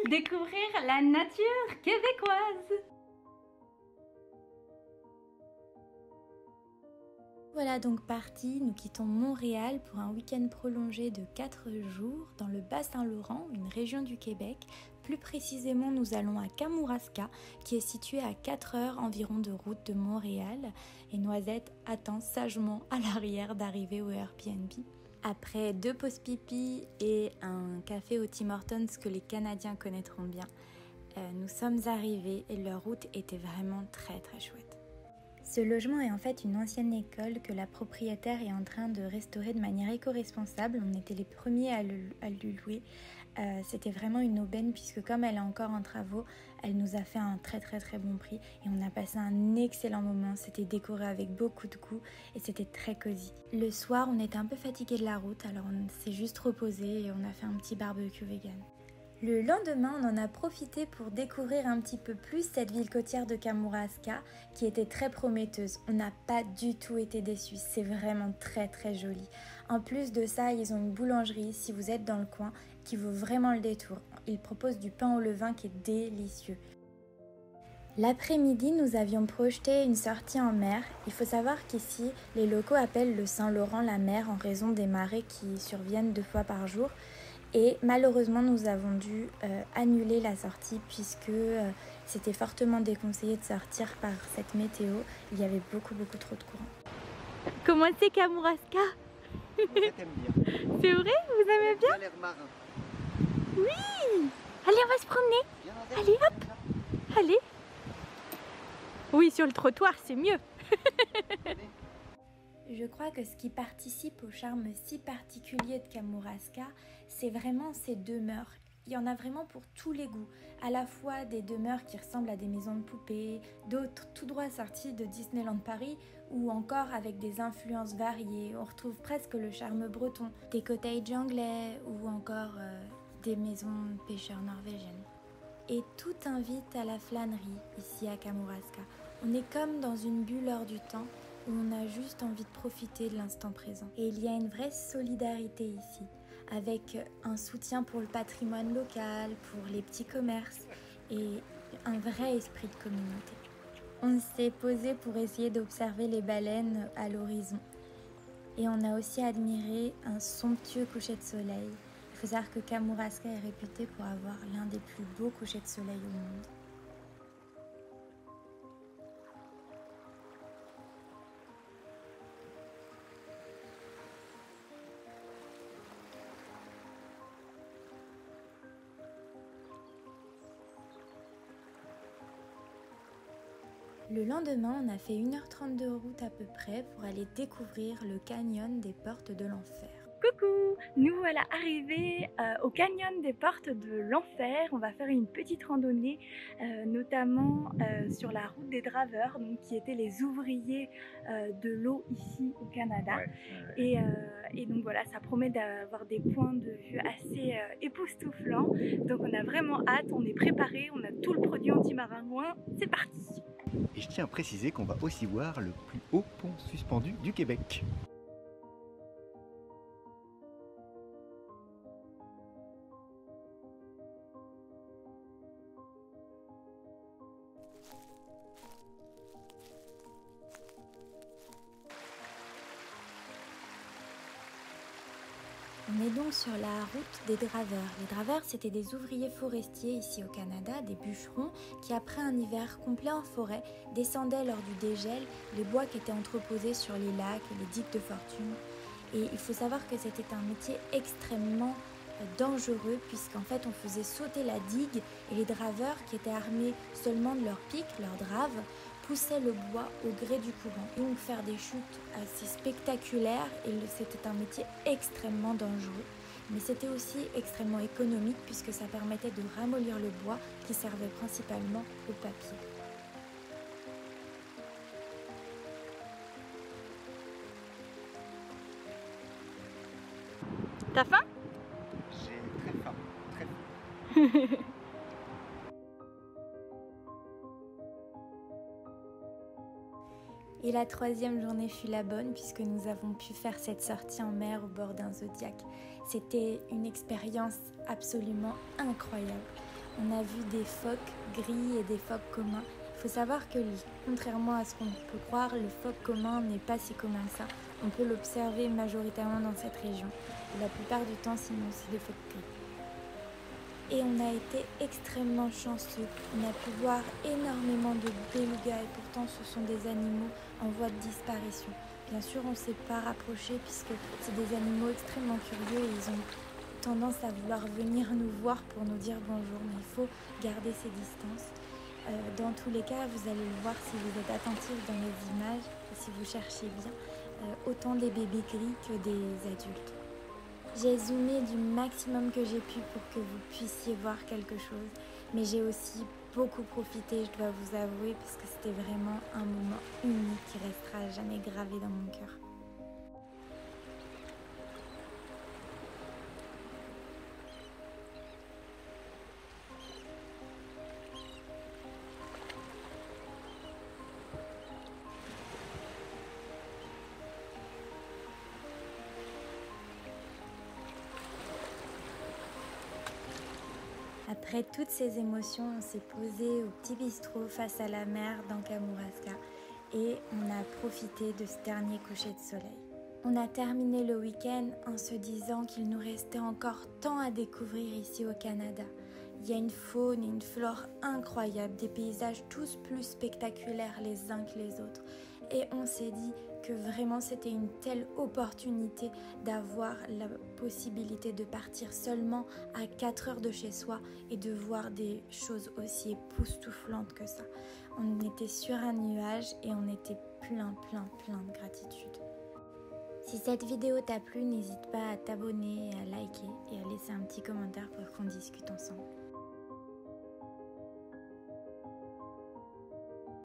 découvrir la nature québécoise. Voilà donc parti, nous quittons Montréal pour un week-end prolongé de 4 jours dans le Bas-Saint-Laurent, une région du Québec. Plus précisément, nous allons à Kamouraska, qui est situé à 4 heures environ de route de Montréal. Et Noisette attend sagement à l'arrière d'arriver au Airbnb. Après 2 pauses pipi et un café au Tim Hortons que les Canadiens connaîtront bien, nous sommes arrivés et leur route était vraiment très chouette. Ce logement est en fait une ancienne école que la propriétaire est en train de restaurer de manière éco-responsable. On était les premiers à le louer. C'était vraiment une aubaine puisque comme elle est encore en travaux, elle nous a fait un très bon prix et on a passé un excellent moment. C'était décoré avec beaucoup de goût et c'était très cosy. Le soir, on était un peu fatigué de la route, alors on s'est juste reposé et on a fait un petit barbecue vegan. Le lendemain, on en a profité pour découvrir un petit peu plus cette ville côtière de Kamouraska qui était très prometteuse. On n'a pas du tout été déçus, c'est vraiment très joli. En plus de ça, ils ont une boulangerie, si vous êtes dans le coin, qui vaut vraiment le détour. Ils proposent du pain au levain qui est délicieux. L'après-midi, nous avions projeté une sortie en mer. Il faut savoir qu'ici, les locaux appellent le Saint-Laurent la mer en raison des marées qui surviennent 2 fois par jour. Et malheureusement, nous avons dû annuler la sortie puisque c'était fortement déconseillé de sortir par cette météo. Il y avait beaucoup trop de courant. Comment c'est Kamouraska? Moi, t'aime bien. C'est vrai? Vous aimez bien? Ça a l'air marin. Oui! Allez, on va se promener. Viens, Allez, hop! Allez! Oui, sur le trottoir, c'est mieux. Je crois que ce qui participe au charme si particulier de Kamouraska, c'est vraiment ces demeures. Il y en a vraiment pour tous les goûts, à la fois des demeures qui ressemblent à des maisons de poupées, d'autres tout droit sorties de Disneyland Paris, ou encore avec des influences variées. On retrouve presque le charme breton, des cottages anglais ou encore des maisons de pêcheurs norvégiennes. Et tout invite à la flânerie ici à Kamouraska. On est comme dans une bulle hors du temps, où on a juste envie de profiter de l'instant présent. Et il y a une vraie solidarité ici, avec un soutien pour le patrimoine local, pour les petits commerces et un vrai esprit de communauté. On s'est posé pour essayer d'observer les baleines à l'horizon. Et on a aussi admiré un somptueux coucher de soleil. Il faut savoir que Kamouraska est réputé pour avoir l'un des plus beaux couchers de soleil au monde. Le lendemain, on a fait 1h30 de route à peu près pour aller découvrir le canyon des Portes de l'Enfer. Coucou! Nous voilà arrivés au canyon des Portes de l'Enfer. On va faire une petite randonnée, notamment sur la route des draveurs, donc, qui étaient les ouvriers de l'eau ici au Canada. Et donc voilà, ça promet d'avoir des points de vue assez époustouflants. Donc on a vraiment hâte, on est préparés, on a tout le produit anti-maringouin. C'est parti! Et je tiens à préciser qu'on va aussi voir le plus haut pont suspendu du Québec. On est donc sur la route des draveurs. Les draveurs, c'était des ouvriers forestiers ici au Canada, des bûcherons, qui après un hiver complet en forêt, descendaient lors du dégel les bois qui étaient entreposés sur les lacs et les digues de fortune. Et il faut savoir que c'était un métier extrêmement dangereux puisqu'en fait on faisait sauter la digue et les draveurs qui étaient armés seulement de leurs pics, leurs draves, poussaient le bois au gré du courant. Et donc faire des chutes assez spectaculaires et c'était un métier extrêmement dangereux. Mais c'était aussi extrêmement économique puisque ça permettait de ramollir le bois qui servait principalement au papier. T'as faim? J'ai très faim, très faim. Et la 3e journée fut la bonne puisque nous avons pu faire cette sortie en mer au bord d'un zodiaque. C'était une expérience absolument incroyable. On a vu des phoques gris et des phoques communs. Il faut savoir que, contrairement à ce qu'on peut croire, le phoque commun n'est pas si commun que ça. On peut l'observer majoritairement dans cette région. La plupart du temps, sinon, c'est des phoques gris. Et on a été extrêmement chanceux. On a pu voir énormément de belugas et pourtant ce sont des animaux en voie de disparition. Bien sûr, on ne s'est pas rapproché puisque c'est des animaux extrêmement curieux et ils ont tendance à vouloir venir nous voir pour nous dire bonjour, mais il faut garder ces distances. Dans tous les cas, vous allez le voir si vous êtes attentifs dans les images et si vous cherchez bien, autant des bébés gris que des adultes. J'ai zoomé du maximum que j'ai pu pour que vous puissiez voir quelque chose, mais j'ai aussi beaucoup profité, je dois vous avouer, parce que c'était vraiment un moment unique qui restera à jamais gravé dans mon cœur. Après toutes ces émotions, on s'est posé au petit bistrot face à la mer dans Kamouraska et on a profité de ce dernier coucher de soleil. On a terminé le week-end en se disant qu'il nous restait encore tant à découvrir ici au Canada. Il y a une faune et une flore incroyables, des paysages tous plus spectaculaires les uns que les autres. Et on s'est dit que vraiment c'était une telle opportunité d'avoir la possibilité de partir seulement à 4 heures de chez soi et de voir des choses aussi époustouflantes que ça. On était sur un nuage et on était plein de gratitude. Si cette vidéo t'a plu, n'hésite pas à t'abonner, à liker et à laisser un petit commentaire pour qu'on discute ensemble.